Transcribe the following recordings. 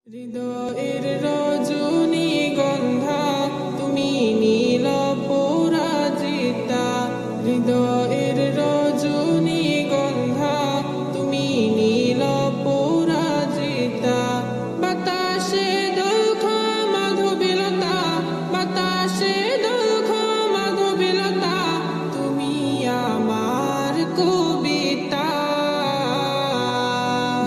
হৃদয়ের রজনীগন্ধা তুমি নীল পরাজিতা। হৃদয়ের রজনীগন্ধা তুমি নীল পরাজিতা। বাতাসে দুঃখ মাধবীলতা, বাতাসে দুঃখ মাধবীলতা, তুমি আমার কবিতা।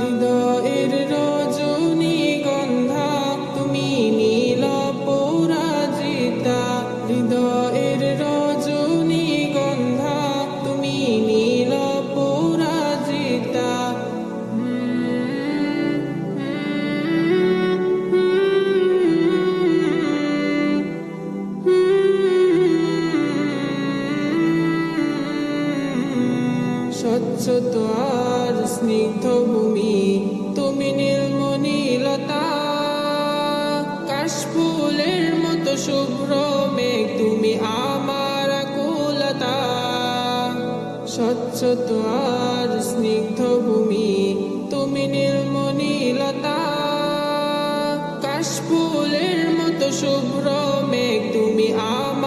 হৃদয়ের রজনীগন্ধা তুমি নীল পরাজিতা। হৃদয়ের রজনীগন্ধা তুমি নীল পরাজিতা। স্বচ্ছ আর স্নিগ্ধ ভূমি তুমি নীলমণিলতা। কাশফুলের মতো শুভ্র মেঘ তুমি আমার আকুলতা। স্বচ্ছ আর স্নিগ্ধ ভূমি তুমি নীলমণিলতা। কাশফুলের মতো শুভ্র মেঘ তুমি আমার